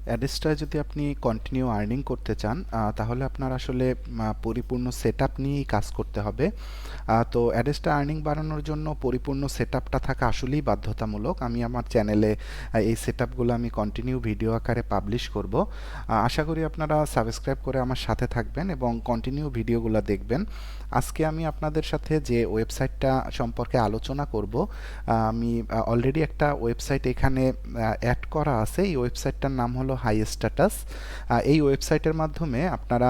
অ্যাডেস্টায় যদি আপনি continue earning করতে চান তাহলে আপনার আসলে পরিপূর্ণ সেটআপ নিয়েই কাজ করতে হবে। তো অ্যাডেস্টা আর্নিং বাড়ানোর জন্য পরিপূর্ণ সেটআপটা থাকা আসলেই বাধ্যতামূলক। আমি আমার চ্যানেলে এই সেটআপগুলো আমি কন্টিনিউ ভিডিও আকারে পাবলিশ করব। আশা করি আপনারা সাবস্ক্রাইব করে আমার সাথে থাকবেন এবং কন্টিনিউ ভিডিওগুলো দেখবেন। আজকে আমি আপনাদের সাথে যে ওয়েবসাইটটা সম্পর্কে আলোচনা করব, আমি অলরেডি একটা ওয়েবসাইট এখানে অ্যাড করা আছে। এই ওয়েবসাইটটার নাম হলো হাই স্ট্যাটাস। এই ওয়েবসাইটের মাধ্যমে আপনারা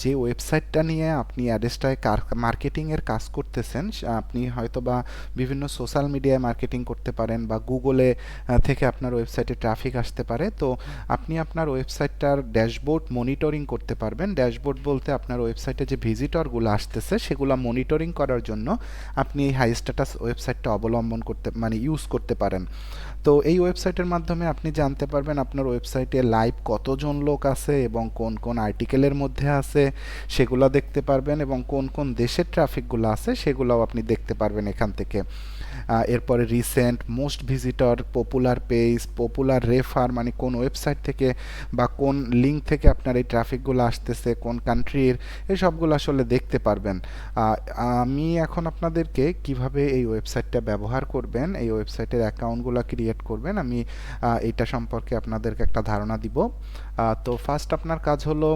যে ওয়েবসাইটটা নিয়ে আপনি অ্যাডেস্টায় মার্কেটিংয়ের কাজ করতেছেন, আপনি হয়তোবা বিভিন্ন সোশ্যাল মিডিয়ায় মার্কেটিং করতে পারেন বা গুগলে থেকে আপনার ওয়েবসাইটে ট্রাফিক আসতে পারে। তো আপনি আপনার ওয়েবসাইটটার ড্যাশবোর্ড মনিটরিং করতে পারবেন। ড্যাশবোর্ড বলতে আপনার ওয়েবসাইটে যে ভিজিটরগুলো আসতেছে সেগুলো মনিটরিং করার জন্য আপনি এই হাই স্ট্যাটাস ওয়েবসাইটটা অবলম্বন করতে ইউজ করতে পারেন। তো এই ওয়েবসাইটের মাধ্যমে আপনি জানতে পারবেন আপনার ওয়েবসাইটে লাইভ কতজন লোক আছে এবং কোন কোন আর্টিকেলের মধ্যে আছে সেগুলো দেখতে পারবেন, এবং কোন কোন দেশের ট্রাফিকগুলো আছে সেগুলোও আপনি দেখতে পারবেন এখান থেকে। এরপরে recent, most visitor, popular page, popular refer, মানে কোন ওয়েবসাইট থেকে বা কোন লিঙ্ক থেকে আপনার এই ট্রাফিকগুলো আসতেছে, কোন কান্ট্রির, এই সবগুলো আসলে দেখতে পারবেন। আমি এখন আপনাদেরকে কিভাবে এই ওয়েবসাইটটা ব্যবহার করবেন, এই ওয়েবসাইটের অ্যাকাউন্টগুলো ক্রিয়েট করবেন, আমি এটা সম্পর্কে আপনাদেরকে একটা ধারণা দিব। তো ফার্স্ট আপনার কাজ হলো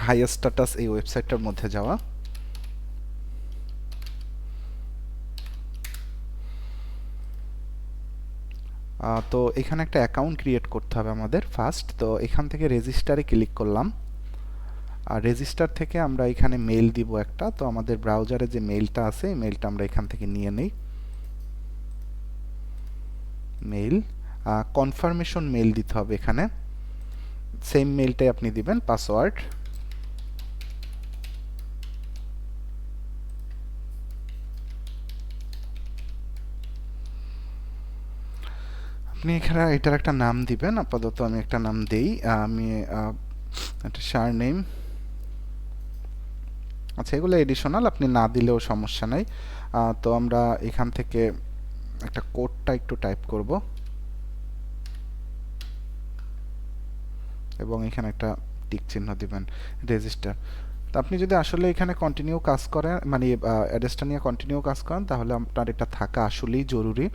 হাই স্ট্যাটাস এই ওয়েবসাইটটার মধ্যে যাওয়া। তো এখানে একটা অ্যাকাউন্ট ক্রিয়েট করতে হবে আমাদের ফার্স্ট। তো এখান থেকে রেজিস্টারে ক্লিক করলাম। আর রেজিস্টার থেকে আমরা এখানে মেইল দিব একটা। তো আমাদের ব্রাউজারে যে মেইলটা আছে এই মেইলটা আমরা এখান থেকে নিয়ে নেই। মেইল, কনফার্মেশন মেইল দিতে হবে এখানে। সেম মেইলটাই আপনি দিবেন, পাসওয়ার্ড। আপনি এখানে এটার একটা নাম দিবেন। আপাতত আমি একটা নাম দেই, আমি একটা সার নেম। আচ্ছা, এগুলো এডিশনাল, আপনি না দিলেও সমস্যা নাই। তো আমরা এখান থেকে একটা কোডটা একটু টাইপ করব এবং এখানে একটা টিক চিহ্ন দিবেন, রেজিস্টার। তো আপনি যদি আসলে এখানে কন্টিনিউ কাজ করেন, অ্যাড্রেসটা নিয়ে কন্টিনিউ কাজ করেন, তাহলে আপনার এটা থাকা আসলেই জরুরি।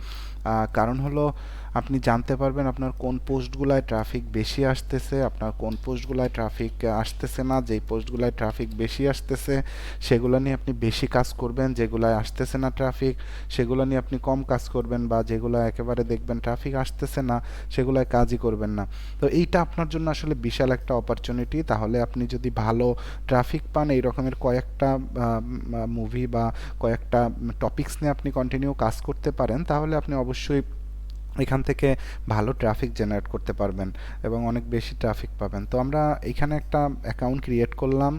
কারণ হলো আপনি জানতে পারবেন আপনার কোন পোস্টগুলায় ট্রাফিক বেশি আসতেছে, আপনার কোন পোস্টগুলায় ট্রাফিক আসতেছে না। যেই পোস্টগুলায় ট্রাফিক বেশি আসতেছে সেগুলো নিয়ে আপনি বেশি কাজ করবেন, যেগুলায় আসতেছে না ট্রাফিক সেগুলো নিয়ে আপনি কম কাজ করবেন, বা যেগুলো একেবারে দেখবেন ট্রাফিক আসতেছে না সেগুলায় কাজই করবেন না। তো এইটা আপনার জন্য আসলে বিশাল একটা অপরচুনিটি। তাহলে আপনি যদি ভালো ট্রাফিক পান, এই রকমের কয়েকটা মুভি বা কয়েকটা টপিকস নিয়ে আপনি কন্টিনিউ কাজ করতে পারেন, তাহলে আপনি অবশ্যই এখান থেকে ভালো ট্রাফিক জেনারেট করতে পারবেন এবং অনেক বেশি ট্রাফিক পাবেন। তো আমরা এখানে একটা অ্যাকাউন্ট ক্রিয়েট করলাম।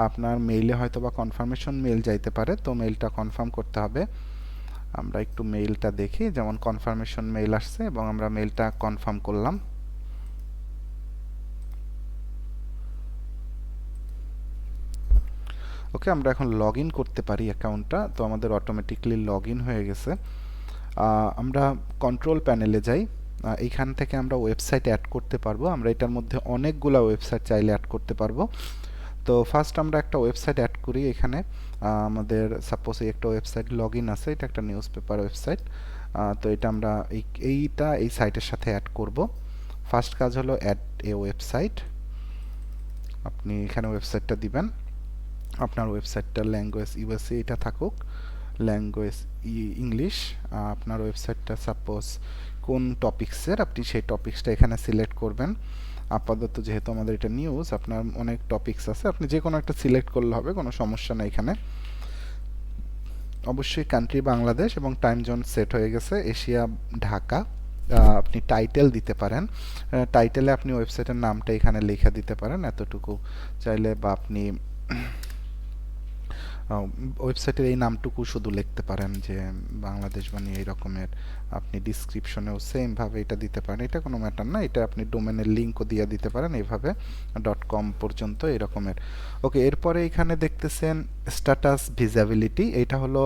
আপনার মেইলে হয়তো বা কনফার্মেশন মেইল যাইতে পারে, তো মেইলটা কনফার্ম করতে হবে। আমরা একটু মেইলটা দেখি, যেমন কনফার্মেশন মেইল আসছে এবং আমরা মেইলটা কনফার্ম করলাম। ওকে, আমরা এখন লগ ইন করতে পারি অ্যাকাউন্টটা। তো আমাদের অটোমেটিকলি লগ ইন হয়ে গেছে। আমরা কন্ট্রোল প্যানেলে যাই। এইখান থেকে আমরা ওয়েবসাইট অ্যাড করতে পারবো। আমরা এটার মধ্যে অনেকগুলো ওয়েবসাইট চাইলে অ্যাড করতে পারবো। তো ফার্স্ট আমরা একটা ওয়েবসাইট অ্যাড করি এখানে। আমাদের সাপোজ এই একটা ওয়েবসাইট লগ ইন আছে, এটা একটা নিউজ পেপার ওয়েবসাইট। তো এটা আমরা এই সাইটের সাথে অ্যাড করব। ফার্স্ট কাজ হলো অ্যাড এ ওয়েবসাইট। আপনি এখানে ওয়েবসাইটটা দিবেন। আপনার ওয়েবসাইটটার ল্যাঙ্গুয়েজ ইউএসএ এটা থাকুক, ল্যাঙ্গুয়েজ ইংলিশ। আপনার ওয়েবসাইটটা সাপোজ কোন টপিক্সের, আপনি সেই টপিক্সটা এখানে সিলেক্ট করবেন। আপাতত যেহেতু আমাদের এটা নিউজ, আপনার অনেক টপিক্স আছে, আপনি যে কোনো একটা সিলেক্ট করলে হবে, কোনো সমস্যা নেই এখানে। অবশ্যই কান্ট্রি বাংলাদেশ এবং টাইম জোন সেট হয়ে গেছে, এশিয়া ঢাকা। আপনি টাইটেল দিতে পারেন। টাইটেলে আপনি ওয়েবসাইটের নামটা এখানে লিখে দিতে পারেন এতটুকু চাইলে, বা আপনি ওয়েবসাইটের এই নামটুকু শুধু লিখতে পারেন যে বাংলাদেশ বাণী এই রকমের। আপনি ডিসক্রিপশনেও সেমভাবে এটা দিতে পারেন, এটা কোনো ম্যাটার না, এটা আপনি ডোমেনের লিঙ্কও দিয়ে দিতে পারেন এইভাবে .com পর্যন্ত এই রকমের। ওকে, এরপরে এখানে দেখতেছেন স্ট্যাটাস ভিজিবিলিটি। এটা হলো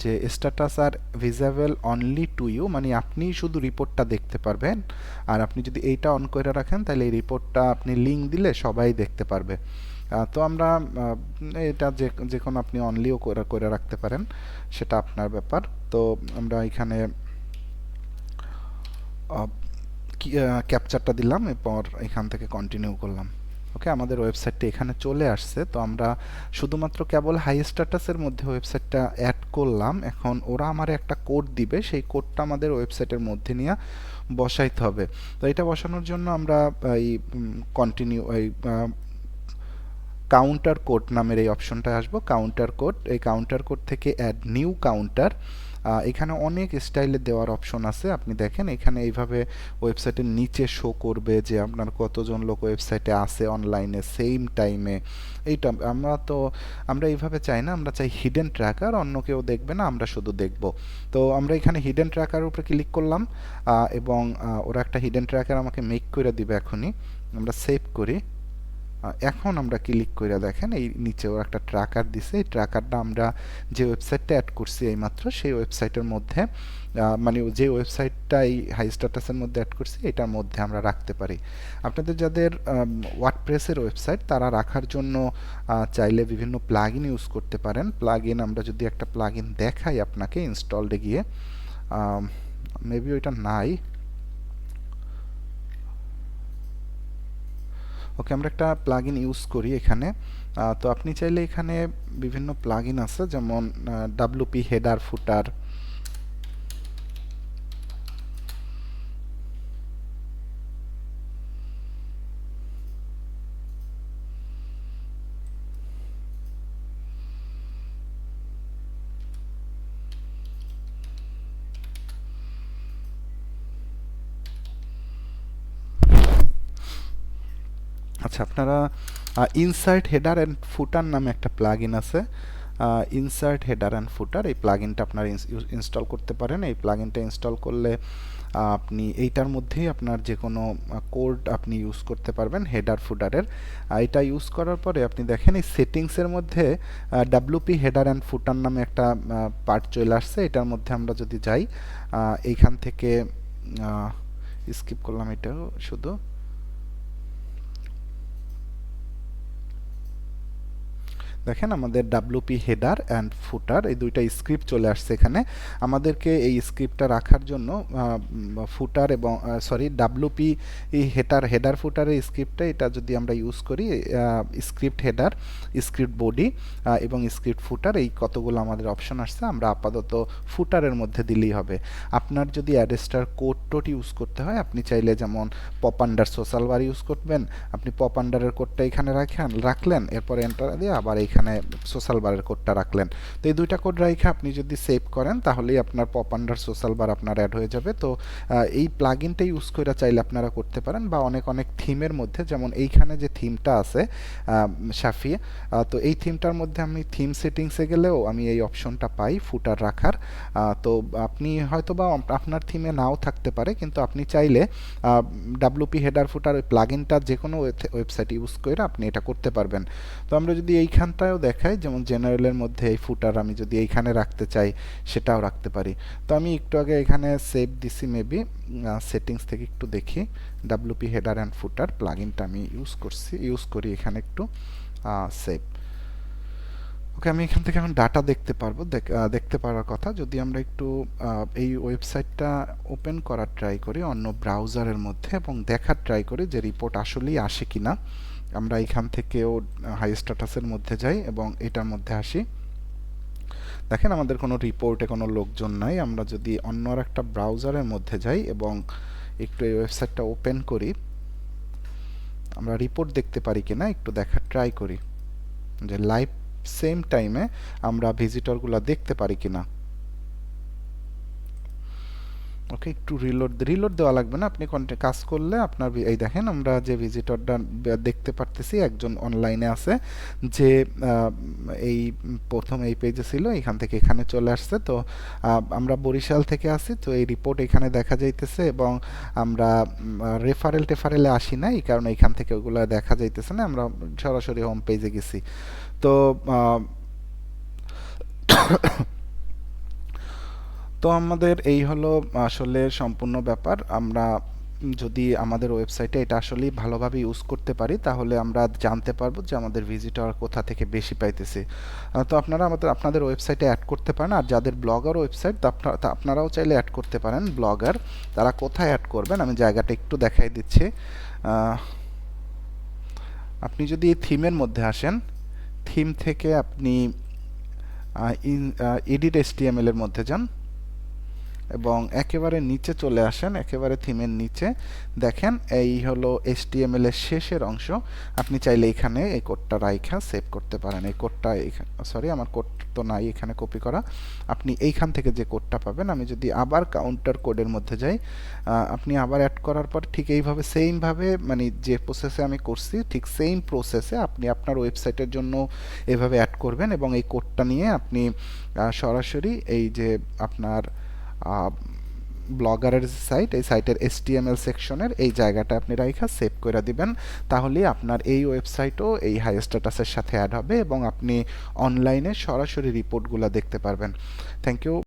যে status are visible only to you, মানে আপনি শুধু রিপোর্টটা দেখতে পারবেন। আর আপনি যদি এইটা অন করে রাখেন তাহলে এই রিপোর্টটা আপনি লিঙ্ক দিলে সবাই দেখতে পারবে। তো আমরা এটা যে কোনো আপনি অনলিও করে রাখতে পারেন, সেটা আপনার ব্যাপার। তো আমরা এখানে ক্যাপচারটা দিলাম, এরপর এখান থেকে কন্টিনিউ করলাম। ওকে, আমাদের ওয়েবসাইটটা এখানে চলে আসছে। তো আমরা শুধুমাত্র কেবল হাই স্ট্যাটাসের মধ্যে ওয়েবসাইটটা অ্যাড করলাম। এখন ওরা আমার একটা কোড দিবে, সেই কোডটা আমাদের ওয়েবসাইটের মধ্যে নিয়ে বসাইতে হবে। তো এটা বসানোর জন্য আমরা এই কন্টিনিউ এই কাউন্টার কোড নামের এই অপশনটায় আসবো। কাউন্টার কোড, এই কাউন্টার কোড থেকে অ্যাড নিউ কাউন্টার। এখানে অনেক স্টাইলে দেওয়ার অপশন আছে, আপনি দেখেন এখানে এইভাবে ওয়েবসাইটের নিচে শো করবে যে আপনার কতজন লোক ওয়েবসাইটে আছে অনলাইনে সেম টাইমে। এইটা আমরা এইভাবে চাই না, আমরা চাই হিডেন ট্র্যাকার, অন্য কেউ দেখবে না, আমরা শুধু দেখব। তো আমরা এখানে হিডেন ট্র্যাকারের উপরে ক্লিক করলাম এবং ওরা একটা হিডেন ট্র্যাকার আমাকে মেক করে দিবে এখনই। আমরা সেভ করি। এখন আমরা ক্লিক করে দেখেন এই নিচে ওরা একটা ট্র্যাকার দিছে, এই ট্র্যাকারটা আমরা যে ওয়েবসাইটটা অ্যাড করছি এইমাত্র সেই ওয়েবসাইটের মধ্যে, মানে যে ওয়েবসাইটটা এই হাই স্ট্যাটাসের মধ্যে অ্যাড করছি এটার মধ্যে আমরা রাখতে পারি। আপনাদের যাদের ওয়ার্ডপ্রেসের ওয়েবসাইট তারা রাখার জন্য চাইলে বিভিন্ন প্লাগইন ইউজ করতে পারেন। প্লাগইন আমরা যদি একটা প্লাগইন দেখাই আপনাকে ইনস্টলডে গিয়ে, মেবি ওইটা নাই। ওকে, আমরা একটা প্লাগইন ইউজ করি এখানে। তো আপনি চাইলে এখানে বিভিন্ন প্লাগইন আছে, যেমন WP হেডার ফুটার, আচ্ছা আপনারা ইনসার্ট হেডার অ্যান্ড ফুটার নামে একটা প্লাগইন আছে। ইনসার্ট হেডার অ্যান্ড ফুটার, এই প্লাগইনটা আপনারা ইনস্টল করতে পারেন। এই প্লাগইনটা ইনস্টল করলে আপনি এইটার মধ্যেই আপনার যে কোনো কোড আপনি ইউজ করতে পারবেন হেডার ফুটারের। এটা ইউজ করার পরে আপনি দেখেন এই সেটিংসের মধ্যে WP হেডার অ্যান্ড ফুটার নামে একটা পার্ট চলে আসছে। এটার মধ্যে আমরা যদি যাই, এইখান থেকে স্কিপ করলাম এটাও শুধু। দেখেন আমাদের WP হেডার অ্যান্ড ফুটার এই দুইটা স্ক্রিপ্ট চলে আসছে এখানে। আমাদেরকে এই স্ক্রিপ্টটা রাখার জন্য ফুটার এবং WP হেডার ফুটারের স্ক্রিপ্টটা এটা যদি আমরা ইউজ করি, স্ক্রিপ্ট হেডার, স্ক্রিপ্ট বডি এবং স্ক্রিপ্ট ফুটার, এই কতগুলো আমাদের অপশন আসছে, আমরা আপাতত ফুটারের মধ্যে দিলেই হবে। আপনার যদি অ্যাডেস্টার কোড টোড ইউজ করতে হয়, আপনি চাইলে যেমন pop under social bar use করবেন, আপনি পপ আন্ডারের কোডটা এখানে রাখলেন, এরপর এন্টার দিয়ে আবার এখানে সোশ্যাল বারের কোডটা রাখলেন। তো এই দুইটা কোড রেখে আপনি যদি সেভ করেন তাহলেই আপনার পপ আন্ডার সোশ্যাল বার আপনার অ্যাড হয়ে যাবে। তো এই প্লাগইনটা ইউজ করে চাইলে আপনারা করতে পারেন, বা অনেক থিমের মধ্যে, যেমন এইখানে যে থিমটা আছে শাফি, তো এই থিমটার মধ্যে আমি থিম সেটিংসে গেলেও আমি এই অপশনটা পাই ফুটার রাখার। তো আপনি হয়তো বা আপনার থিমে নাও থাকতে পারে, কিন্তু আপনি চাইলে WP হেডার ফুটার ওই প্লাগইনটা যে কোনো ওয়েবসাইট ইউজ করে আপনি এটা করতে পারবেন। তো আমরা যদি এইখানটাও দেখাই, যেমন জেনারেলের মধ্যে এই ফুটার আমি যদি এইখানে রাখতে চাই সেটাও রাখতে পারি। তো আমি একটু আগে এখানে সেভ দিছি, মেবি সেটিংস থেকে একটু দেখি। WP হেডার অ্যান্ড ফুটার প্লাগইনটা আমি ইউজ করি এখানে একটু সেভ। ওকে, আমি এখান থেকে এখন ডাটা দেখতে পারবো, দেখতে পারার কথা। যদি আমরা একটু এই ওয়েবসাইটটা ওপেন করার ট্রাই করি অন্য ব্রাউজারের মধ্যে এবং দেখার ট্রাই করি যে রিপোর্ট আসলেই আসে কিনা, আমরা এখান থেকেও হাই স্ট্যাটাসের মধ্যে যাই এবং এটার মধ্যে আসি। দেখেন আমাদের কোনো রিপোর্টে কোনো লোকজন নাই। আমরা যদি অন্য একটা ব্রাউজারের মধ্যে যাই এবং একটু এই ওয়েবসাইটটা ওপেন করি, আমরা রিপোর্ট দেখতে পারি কিনা একটু দেখার ট্রাই করি যে লাইভ সেম টাইমে আমরা ভিজিটরগুলো দেখতে পারি কিনা। ওকে, একটু রিলোড দেওয়া লাগবে না, আপনি কাজ করলে আপনার এই দেখেন আমরা যে ভিজিটরটা দেখতে পারতেছি একজন অনলাইনে আছে, যে এই প্রথম এই পেজে ছিল, এখান থেকে এখানে চলে আসছে। তো আমরা বরিশাল থেকে আসি, তো এই রিপোর্ট এখানে দেখা যাইতেছে, এবং আমরা টেফারেলে আসি না, এই কারণে এখান থেকে ওগুলো দেখা যাইতেছে না, আমরা সরাসরি হোম পেজে গেছি। তো আহ, তো আমাদের এই হলো আসলে সম্পূর্ণ ব্যাপার। আমরা যদি আমাদের ওয়েবসাইটে এটা আসলেই ভালোভাবে ইউজ করতে পারি, তাহলে আমরা জানতে পারবো যে আমাদের ভিজিটর কোথা থেকে বেশি পাইতেছে। তো আপনারা আপনাদের ওয়েবসাইটে অ্যাড করতে পারেন, আর যাদের ব্লগার ওয়েবসাইট তা আপনারাও চাইলে অ্যাড করতে পারেন। ব্লগার তারা কোথায় অ্যাড করবেন আমি জায়গাটা একটু দেখাই দিচ্ছি। আহ, আপনি যদি এই থিমের মধ্যে আসেন, থিম থেকে আপনি এডিট এসটিএমএল এর মধ্যে যান এবং একেবারে নিচে চলে আসেন, একেবারে থিমের নিচে দেখেন এই হলো HTML এর শেষের অংশ। আপনি চাইলে এখানে এই কোডটা রাইখা সেভ করতে পারেন। এই কোডটা সরি, আমার কোড তো নাই এখানে কপি করা। আপনি এইখান থেকে যে কোডটা পাবেন, আমি যদি আবার কাউন্টার কোডের মধ্যে যাই, আপনি আবার অ্যাড করার পর ঠিক এইভাবে সেমভাবে, মানে যে প্রসেসে আমি করছি ঠিক সেম প্রসেসে আপনি আপনার ওয়েবসাইটের জন্য এভাবে অ্যাড করবেন, এবং এই কোডটা নিয়ে আপনি সরাসরি এই যে আপনার ব্লগারের সাইট, এই সাইটের HTML সেকশনের এই জায়গাটা আপনি রাইখা সেভ করে দিবেন। তাহলেই আপনার এই ওয়েবসাইটও এই হাই স্ট্যাটাসের সাথে অ্যাড হবে, এবং আপনি অনলাইনে সরাসরি রিপোর্টগুলো দেখতে পারবেন। Thank you.